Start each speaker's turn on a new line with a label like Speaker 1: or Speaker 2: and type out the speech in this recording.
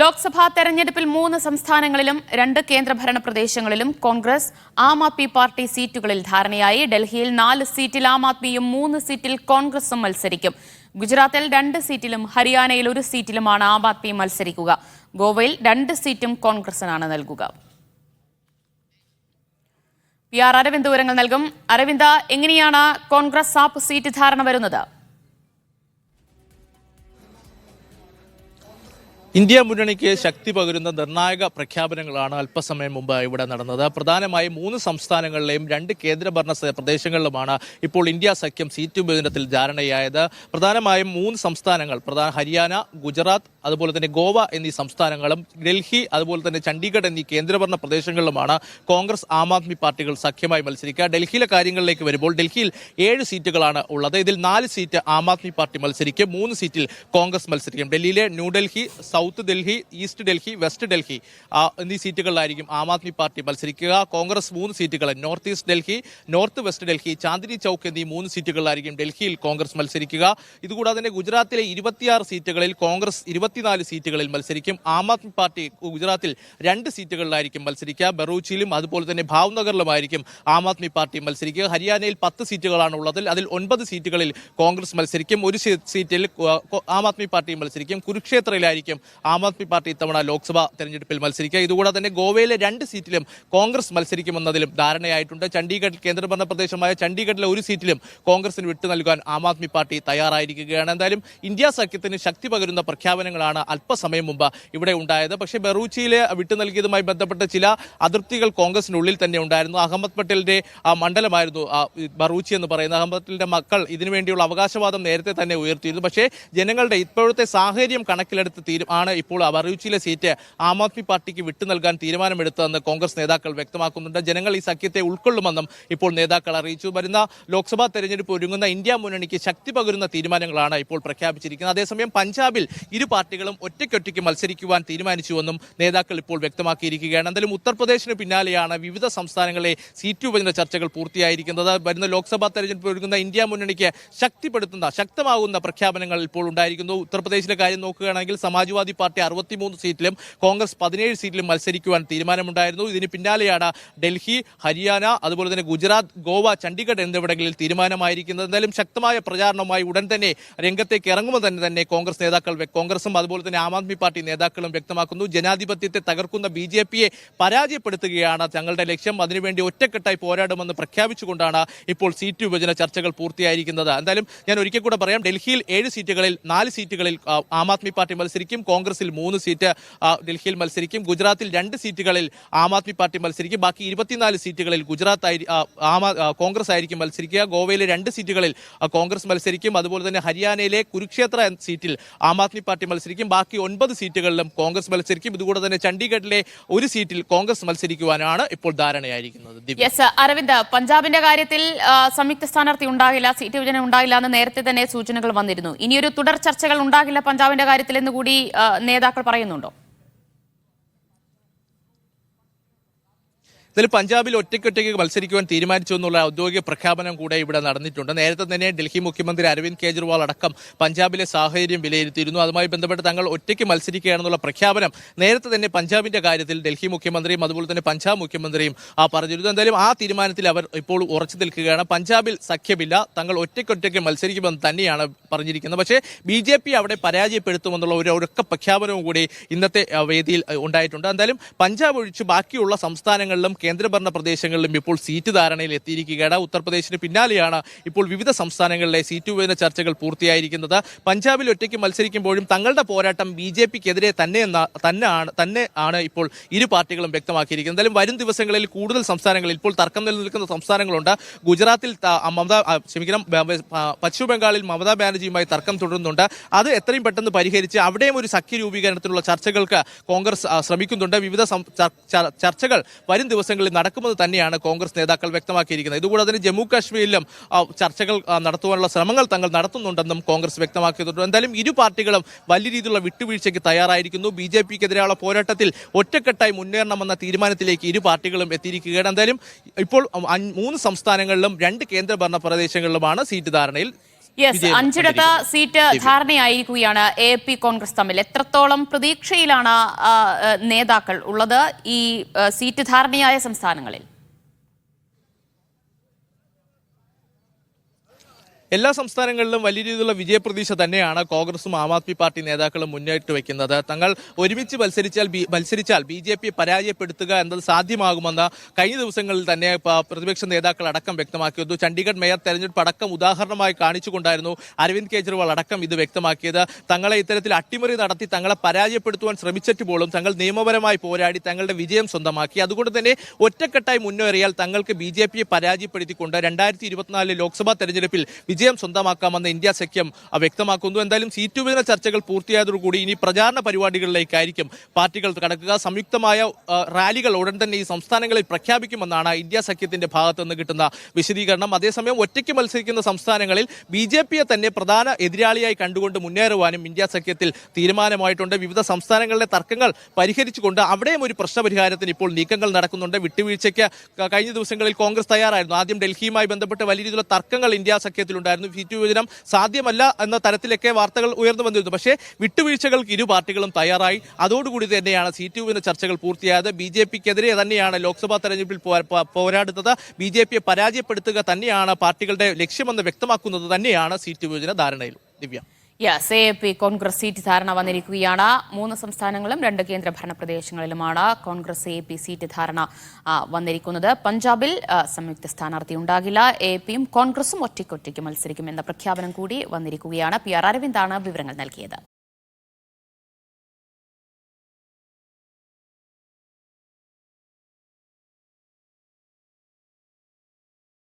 Speaker 1: ലോക്സഭാ തെരഞ്ഞെടുപ്പിൽ 3 സംസ്ഥാനങ്ങളിലും 2 കേന്ദ്രഭരണ പ്രദേശങ്ങളിലും കോൺഗ്രസ് ആം ആദ്മി പാർട്ടി സീറ്റുകളിൽ ധാരണയായി. ഡൽഹിയിൽ 4 സീറ്റിൽ ആം ആദ്മിയും 3 സീറ്റിൽ കോൺഗ്രസും മത്സരിക്കും. ഗുജറാത്തിൽ 2 സീറ്റിലും ഹരിയാനയിൽ 1 സീറ്റിലുമാണ് ആം ആദ്മി മത്സരിക്കുക. ഗോവയിൽ 2 സീറ്റും കോൺഗ്രസിനാണ് നൽകുക. PR അരവിന്ദ് വിവരങ്ങൾ നൽകും. അരവിന്ദ്, എങ്ങനെയാണ് കോൺഗ്രസ് ആപ്പ് സീറ്റ് ധാരണ വരുന്നത്?
Speaker 2: ഇന്ത്യ മുന്നണിക്ക് ശക്തി പകരുന്ന നിർണായക പ്രഖ്യാപനങ്ങളാണ് അല്പസമയം മുമ്പ് ഇവിടെ നടന്നത്. പ്രധാനമായും 3 സംസ്ഥാനങ്ങളിലെയും 2 കേന്ദ്രഭരണ പ്രദേശങ്ങളിലുമാണ് ഇപ്പോൾ ഇന്ത്യ സഖ്യം സീറ്റ് വിഭജനത്തിൽ ധാരണയായത്. പ്രധാനമായും 3 സംസ്ഥാനങ്ങൾ, ഹരിയാന, ഗുജറാത്ത്, അതുപോലെ തന്നെ ഗോവ എന്നീ സംസ്ഥാനങ്ങളും ഡൽഹി, അതുപോലെ തന്നെ ചണ്ഡീഗഡ് എന്നീ കേന്ദ്രഭരണ പ്രദേശങ്ങളിലുമാണ് കോൺഗ്രസ് ആം ആദ്മി പാർട്ടികൾ സഖ്യമായി മത്സരിക്കുക. ഡൽഹിയിലെ കാര്യങ്ങളിലേക്ക് വരുമ്പോൾ ഡൽഹിയിൽ 7 സീറ്റുകളാണ് ഉള്ളത്. ഇതിൽ 4 സീറ്റ് ആം ആദ്മി പാർട്ടി മത്സരിക്കും, 3 സീറ്റിൽ കോൺഗ്രസ് മത്സരിക്കും. ഡൽഹിയിലെ ന്യൂഡൽഹി, സൗത്ത് ഡൽഹി, ഈസ്റ്റ് ഡൽഹി, വെസ്റ്റ് ഡൽഹി എന്നീ സീറ്റുകളിലായിരിക്കും ആം ആദ്മി പാർട്ടി മത്സരിക്കുക. കോൺഗ്രസ് 3 സീറ്റുകൾ നോർത്ത് ഈസ്റ്റ് ഡൽഹി, നോർത്ത് വെസ്റ്റ് ഡൽഹി, ചാന്ദിനി ചൌക്ക് എന്നീ 3 സീറ്റുകളിലായിരിക്കും ഡൽഹിയിൽ കോൺഗ്രസ് മത്സരിക്കുക. ഇതുകൂടാതെ തന്നെ ഗുജറാത്തിലെ 26 സീറ്റുകളിൽ കോൺഗ്രസ് 24 സീറ്റുകളിൽ മത്സരിക്കും. ആം ആദ്മി പാർട്ടി ഗുജറാത്തിൽ 2 സീറ്റുകളിലായിരിക്കും മത്സരിക്കുക. ബറൂച്ചിലും അതുപോലെ തന്നെ ഭാവ്നഗറിലുമായിരിക്കും ആം ആദ്മി പാർട്ടി മത്സരിക്കുക. ഹരിയാനയിൽ 10 സീറ്റുകളാണ് ഉള്ളത്. അതിൽ 9 സീറ്റുകളിൽ കോൺഗ്രസ് മത്സരിക്കും, 1 സീറ്റിൽ ആം ആദ്മി പാർട്ടി മത്സരിക്കും. കുരുക്ഷേത്രയിലായിരിക്കും ആം ആദ്മി പാർട്ടി ഇത്തവണ ലോക്സഭാ തെരഞ്ഞെടുപ്പിൽ മത്സരിക്കുക. ഇതുകൂടാതെ തന്നെ ഗോവയിലെ 2 സീറ്റിലും കോൺഗ്രസ് മത്സരിക്കുമെന്നതിലും ധാരണയായിട്ടുണ്ട്. ചണ്ഡീഗഡ് കേന്ദ്രഭരണ പ്രദേശമായ ചണ്ഡീഗഡിലെ 1 സീറ്റിലും കോൺഗ്രസിന് വിട്ടു നൽകാൻ ആം ആദ്മി പാർട്ടി തയ്യാറായിരിക്കുകയാണ്. എന്തായാലും ഇന്ത്യ സഖ്യത്തിന് ശക്തി പകരുന്ന പ്രഖ്യാപനങ്ങളാണ് അല്പസമയം മുമ്പ് ഇവിടെ ഉണ്ടായത്. പക്ഷേ ബറൂച്ചിയിലെ വിട്ടു നൽകിയതുമായി ബന്ധപ്പെട്ട ചില അതൃപ്തികൾ കോൺഗ്രസിനുള്ളിൽ തന്നെ ഉണ്ടായിരുന്നു. അഹമ്മദ് പട്ടേലിന്റെ മണ്ഡലമായിരുന്നു ബറൂച്ചി എന്ന് പറയുന്നത്. അഹമ്മദ് പട്ടേലിന്റെ മക്കൾ ഇതിനുവേണ്ടിയുള്ള അവകാശവാദം നേരത്തെ തന്നെ ഉയർത്തിയിരുന്നു. പക്ഷേ ജനങ്ങളുടെ ഇപ്പോഴത്തെ സാഹചര്യം കണക്കിലെടുത്ത് ആണ് ഇപ്പോൾ ബറൂച്ചിയിലെ സീറ്റ് ആം ആദ്മി പാർട്ടിക്ക് വിട്ടു നൽകാൻ തീരുമാനമെടുത്തതെന്ന് കോൺഗ്രസ് നേതാക്കൾ വ്യക്തമാക്കുന്നുണ്ട്. ജനങ്ങൾ ഈ സഖ്യത്തെ ഉൾക്കൊള്ളുമെന്നും ഇപ്പോൾ നേതാക്കൾ അറിയിച്ചു. വരുന്ന ലോക്സഭാ തെരഞ്ഞെടുപ്പ് ഒരുങ്ങുന്ന ഇന്ത്യ മുന്നണിക്ക് ശക്തി പകരുന്ന തീരുമാനങ്ങളാണ് ഇപ്പോൾ പ്രഖ്യാപിച്ചിരിക്കുന്നത്. അതേസമയം പഞ്ചാബിൽ 2 പാർട്ടികളും ഒറ്റയ്ക്കൊറ്റയ്ക്ക് മത്സരിക്കുവാൻ തീരുമാനിച്ചുവെന്നും നേതാക്കൾ ഇപ്പോൾ വ്യക്തമാക്കിയിരിക്കുകയാണ്. എന്തായാലും ഉത്തർപ്രദേശിന് പിന്നാലെയാണ് വിവിധ സംസ്ഥാനങ്ങളിലെ സീറ്റ് വിഭജന ചർച്ചകൾ പൂർത്തിയായിരിക്കുന്നത്. വരുന്ന ലോക്സഭാ തെരഞ്ഞെടുപ്പ് ഒരുങ്ങുന്ന ഇന്ത്യ മുന്നണിക്ക് ശക്തമാകുന്ന പ്രഖ്യാപനങ്ങൾ ഇപ്പോൾ ഉണ്ടായിരിക്കുന്നു. ഉത്തർപ്രദേശിലെ കാര്യം നോക്കുകയാണെങ്കിൽ സമാജ്വാദി പാർട്ടി 63 സീറ്റിലും കോൺഗ്രസ് 17 സീറ്റിലും മത്സരിക്കുവാൻ തീരുമാനമുണ്ടായിരുന്നു. ഇതിന് പിന്നാലെയാണ് ഡൽഹി, ഹരിയാന, അതുപോലെ തന്നെ ഗുജറാത്ത്, ഗോവ, ചണ്ഡീഗഡ് എന്നിവിടങ്ങളിൽ തീരുമാനമായിരിക്കുന്നത്. എന്തായാലും ശക്തമായ പ്രചാരണവുമായി ഉടൻ തന്നെ രംഗത്തേക്ക് ഇറങ്ങുമെന്ന് തന്നെ കോൺഗ്രസും അതുപോലെ തന്നെ ആം ആദ്മി പാർട്ടി നേതാക്കളും വ്യക്തമാക്കുന്നു. ജനാധിപത്യത്തെ തകർക്കുന്ന BJPയെ പരാജയപ്പെടുത്തുകയാണ് തങ്ങളുടെ ലക്ഷ്യം. അതിനുവേണ്ടി ഒറ്റക്കെട്ടായി പോരാടുമെന്ന് പ്രഖ്യാപിച്ചുകൊണ്ടാണ് ഇപ്പോൾ സീറ്റ് വിഭജന ചർച്ചകൾ പൂർത്തിയായിരിക്കുന്നത്. എന്തായാലും ഞാൻ ഒരിക്കൽ കൂടെ പറയാം, ഡൽഹിയിൽ 7 സീറ്റുകളിൽ 4 സീറ്റുകളിൽ ആം ആദ്മി പാർട്ടി മത്സരിക്കും, കോൺഗ്രസിൽ 3 സീറ്റ് ഡൽഹിയിൽ മത്സരിക്കും. ഗുജറാത്തിൽ 2 സീറ്റുകളിൽ ആം ആദ്മി പാർട്ടി മത്സരിക്കും. ബാക്കി 24 സീറ്റുകളിൽ കോൺഗ്രസ് ആയിരിക്കും മത്സരിക്കുക. ഗോവയിലെ 2 സീറ്റുകളിൽ കോൺഗ്രസ് മത്സരിക്കും. അതുപോലെ തന്നെ ഹരിയാനയിലെ കുരുക്ഷേത്ര സീറ്റിൽ ആം ആദ്മി പാർട്ടി മത്സരിക്കും. ബാക്കി 9 സീറ്റുകളിലും കോൺഗ്രസ് മത്സരിക്കും. ഇതുകൂടാതെ തന്നെ ചണ്ഡീഗഡിലെ 1 സീറ്റിൽ കോൺഗ്രസ് മത്സരിക്കുവാനാണ് ഇപ്പോൾ ധാരണയായിരിക്കുന്നത്.
Speaker 1: അരവിന്ദ്, പഞ്ചാബിന്റെ കാര്യത്തിൽ സംയുക്ത സ്ഥാനാർത്ഥി ഉണ്ടാകില്ല, സീറ്റ് വിഭജനം ഉണ്ടാകില്ല എന്ന് നേരത്തെ തന്നെ സൂചനകൾ വന്നിരുന്നു. ഇനിയൊരു തുടർ ചർച്ചകൾ ഉണ്ടാകില്ല പഞ്ചാബിന്റെ കാര്യത്തിൽ എന്ന് കൂടി നേതാക്കൾ പറയുന്നുണ്ടോ?
Speaker 2: ഇതിൽ പഞ്ചാബിൽ ഒറ്റയ്ക്കൊറ്റയ്ക്ക് മത്സരിക്കുവാൻ തീരുമാനിച്ചു എന്നുള്ള ഔദ്യോഗിക പ്രഖ്യാപനം കൂടെ ഇവിടെ നടന്നിട്ടുണ്ട്. നേരത്തെ തന്നെ ഡൽഹി മുഖ്യമന്ത്രി അരവിന്ദ് കെജ്രിവാൾ അടക്കം പഞ്ചാബിലെ സാഹചര്യം വിലയിരുത്തിയിരുന്നു. അതുമായി ബന്ധപ്പെട്ട് തങ്ങൾ ഒറ്റയ്ക്ക് മത്സരിക്കുകയാണെന്നുള്ള പ്രഖ്യാപനം നേരത്തെ തന്നെ പഞ്ചാബിന്റെ കാര്യത്തിൽ ഡൽഹി മുഖ്യമന്ത്രിയും അതുപോലെ തന്നെ പഞ്ചാബ് മുഖ്യമന്ത്രിയും പറഞ്ഞിരുന്നു. എന്തായാലും ആ തീരുമാനത്തിൽ അവർ ഇപ്പോൾ ഉറച്ചു നിൽക്കുകയാണ്. പഞ്ചാബിൽ സഖ്യമില്ല, തങ്ങൾ ഒറ്റയ്ക്കൊറ്റയ്ക്ക് മത്സരിക്കുമെന്ന് തന്നെയാണ് പറഞ്ഞിരിക്കുന്നത്. പക്ഷേ BJP അവിടെ പരാജയപ്പെടുത്തുമെന്നുള്ള ഒരു ഉറക്ക പ്രഖ്യാപനവും കൂടി ഇന്നത്തെ വേദിയിൽ ഉണ്ടായിട്ടുണ്ട്. എന്തായാലും പഞ്ചാബ് ഒഴിച്ച് ബാക്കിയുള്ള സംസ്ഥാനങ്ങളിലും കേന്ദ്രഭരണ പ്രദേശങ്ങളിലും ഇപ്പോൾ സീറ്റ് ധാരണയിൽ എത്തിയിരിക്കുകയാണ്. ഉത്തർപ്രദേശിന് പിന്നാലെയാണ് ഇപ്പോൾ വിവിധ സംസ്ഥാനങ്ങളിലെ സീറ്റ് വിഭജന ചർച്ചകൾ പൂർത്തിയായിരിക്കുന്നത്. പഞ്ചാബിൽ ഒറ്റയ്ക്ക് മത്സരിക്കുമ്പോഴും തങ്ങളുടെ പോരാട്ടം BJPക്കെതിരെ തന്നെയാണ് ഇപ്പോൾ 2 പാർട്ടികളും വ്യക്തമാക്കിയിരിക്കുന്നത്. എന്തായാലും വരും ദിവസങ്ങളിൽ കൂടുതൽ സംസ്ഥാനങ്ങളിൽ ഇപ്പോൾ തർക്കം നിലനിൽക്കുന്ന സംസ്ഥാനങ്ങളുണ്ട്. ഗുജറാത്തിൽ പശ്ചിമ ബംഗാളിൽ മമതാ ബാനർജിയുമായി തർക്കം തുടരുന്നുണ്ട്. അത് എത്രയും പെട്ടെന്ന് പരിഹരിച്ച് അവിടെയും ഒരു സഖ്യ രൂപീകരണത്തിനുള്ള ചർച്ചകൾക്ക് കോൺഗ്രസ് ശ്രമിക്കുന്നുണ്ട്. വിവിധ ചർച്ചകൾ വരും ദിവസങ്ങളിൽ നടക്കുമെന്ന് തന്നെയാണ് കോൺഗ്രസ് നേതാക്കൾ വ്യക്തമാക്കിയിരിക്കുന്നത്. ഇതുകൂടാതെ തന്നെ ജമ്മു കാശ്മീരിലും ചർച്ചകൾ നടത്തുവാനുള്ള ശ്രമങ്ങൾ തങ്ങൾ നടത്തുന്നുണ്ടെന്നും കോൺഗ്രസ് വ്യക്തമാക്കിയിട്ടുണ്ട്. എന്തായാലും 2 പാർട്ടികളും വലിയ രീതിയിലുള്ള വിട്ടുവീഴ്ചയ്ക്ക് തയ്യാറായിരിക്കുന്നു. BJPക്കെതിരെയുള്ള പോരാട്ടത്തിൽ ഒറ്റക്കെട്ടായി മുന്നേറണമെന്ന തീരുമാനത്തിലേക്ക് 2 പാർട്ടികളും എത്തിയിരിക്കുകയാണ്. എന്തായാലും ഇപ്പോൾ 3 സംസ്ഥാനങ്ങളിലും 2 കേന്ദ്രഭരണ പ്രദേശങ്ങളിലുമാണ് സീറ്റ് ധാരണയിൽ
Speaker 1: യെസ്,
Speaker 2: വിജയം
Speaker 1: അഞ്ചിടത്ത് സീറ്റ് ധാരണയായിരിക്കുകയാണ് AAP കോൺഗ്രസ് തമ്മിൽ. എത്രത്തോളം പ്രതീക്ഷയിലാണ് നേതാക്കൾ ഉള്ളത് ഈ സീറ്റ് ധാരണയായ സംസ്ഥാനങ്ങളിൽ?
Speaker 2: എല്ലാ സംസ്ഥാനങ്ങളിലും വലിയ രീതിയിലുള്ള വിജയപ്രതീക്ഷ തന്നെയാണ് കോൺഗ്രസും ആം ആദ്മി പാർട്ടി നേതാക്കളും മുന്നോട്ട് വെക്കുന്നത്. തങ്ങൾ ഒരുമിച്ച് മത്സരിച്ചാൽ BJP പരാജയപ്പെടുത്തുക എന്നത് സാധ്യമാകുമെന്ന് കഴിഞ്ഞ ദിവസങ്ങളിൽ തന്നെ പ്രതിപക്ഷ നേതാക്കൾ അടക്കം വ്യക്തമാക്കിയിരുന്നു. ചണ്ഡീഗഡ് മേയർ തെരഞ്ഞെടുപ്പ് അടക്കം ഉദാഹരണമായി കാണിച്ചുകൊണ്ടായിരുന്നു അരവിന്ദ് കെജ്രിവാൾ അടക്കം ഇത് വ്യക്തമാക്കിയത്. തങ്ങളെ ഇത്തരത്തിൽ അട്ടിമറി നടത്തി തങ്ങളെ പരാജയപ്പെടുത്തുവാൻ ശ്രമിച്ചിട്ട് പോലും തങ്ങൾ നിയമപരമായി പോരാടി തങ്ങളുടെ വിജയം സ്വന്തമാക്കി. അതുകൊണ്ട് തന്നെ ഒറ്റക്കെട്ടായി മുന്നേറിയാൽ തങ്ങൾക്ക് BJPയെ പരാജയപ്പെടുത്തിക്കൊണ്ട് 2024 ലോക്സഭാ തെരഞ്ഞെടുപ്പിൽ വിജയം സ്വന്തമാക്കാമെന്ന് ഇന്ത്യ സഖ്യം വ്യക്തമാക്കുന്നു. എന്തായാലും സീറ്റ് വിഭജന ചർച്ചകൾ പൂർത്തിയായതോടുകൂടി ഇനി പ്രചാരണ പരിപാടികളിലേക്കായിരിക്കും പാർട്ടികൾ കടക്കുക. സംയുക്തമായ റാലികൾ ഉടൻ തന്നെ ഈ സംസ്ഥാനങ്ങളിൽ പ്രഖ്യാപിക്കുമെന്നാണ് ഇന്ത്യ സഖ്യത്തിന്റെ ഭാഗത്ത് നിന്ന് കിട്ടുന്ന വിശദീകരണം. അതേസമയം ഒറ്റയ്ക്ക് മത്സരിക്കുന്ന സംസ്ഥാനങ്ങളിൽ BJPയെ തന്നെ പ്രധാന എതിരാളിയായി കണ്ടുകൊണ്ട് മുന്നേറുവാനും ഇന്ത്യ സഖ്യത്തിൽ തീരുമാനമായിട്ടുണ്ട്. വിവിധ സംസ്ഥാനങ്ങളിലെ തർക്കങ്ങൾ പരിഹരിച്ചുകൊണ്ട് അവിടെയും ഒരു പ്രശ്നപരിഹാരത്തിന് ഇപ്പോൾ നീക്കങ്ങൾ നടക്കുന്നുണ്ട്. വിട്ടുവീഴ്ചയ്ക്ക് കഴിഞ്ഞ ദിവസങ്ങളിൽ കോൺഗ്രസ് തയ്യാറായിരുന്നു. ആദ്യം ഡൽഹിയുമായി ബന്ധപ്പെട്ട് വലിയ രീതിയിലുള്ള തർക്കങ്ങൾ ഇന്ത്യ സഖ്യത്തിലുണ്ടായിരുന്നു. സീറ്റ് വിഭജനം സാധ്യമല്ല എന്ന തരത്തിലൊക്കെ വാർത്തകൾ ഉയർന്നു വന്നിരുന്നു. പക്ഷേ വിട്ടുവീഴ്ചകൾക്ക് ഇരു പാർട്ടികളും തയ്യാറായി. അതോടുകൂടി തന്നെയാണ് സീറ്റ് വിഭജന ചർച്ചകൾ പൂർത്തിയായത്. BJPക്കെതിരെ തന്നെയാണ് ലോക്സഭാ തെരഞ്ഞെടുപ്പിൽ പോരാടുന്നത്. BJPയെ പരാജയപ്പെടുത്തുക തന്നെയാണ് പാർട്ടികളുടെ ലക്ഷ്യമെന്ന് വ്യക്തമാക്കുന്നത് തന്നെയാണ് സീറ്റ് വിഭജന ധാരണയിൽ. ദിവ്യ,
Speaker 1: യെസ്, AAP കോൺഗ്രസ് സീറ്റ് ധാരണ വന്നിരിക്കുകയാണ്. 3 സംസ്ഥാനങ്ങളും 2 കേന്ദ്രഭരണ പ്രദേശങ്ങളിലുമാണ് കോൺഗ്രസ് AAP സീറ്റ് ധാരണ വന്നിരിക്കുന്നത്. പഞ്ചാബിൽ സംയുക്ത സ്ഥാനാർത്ഥി ഉണ്ടാകില്ല. AAPയും കോൺഗ്രസും ഒറ്റയ്ക്കൊറ്റയ്ക്ക് മത്സരിക്കുമെന്ന പ്രഖ്യാപനം കൂടി വന്നിരിക്കുകയാണ്. PR അരവിന്ദാണ് വിവരങ്ങൾ നൽകിയത്.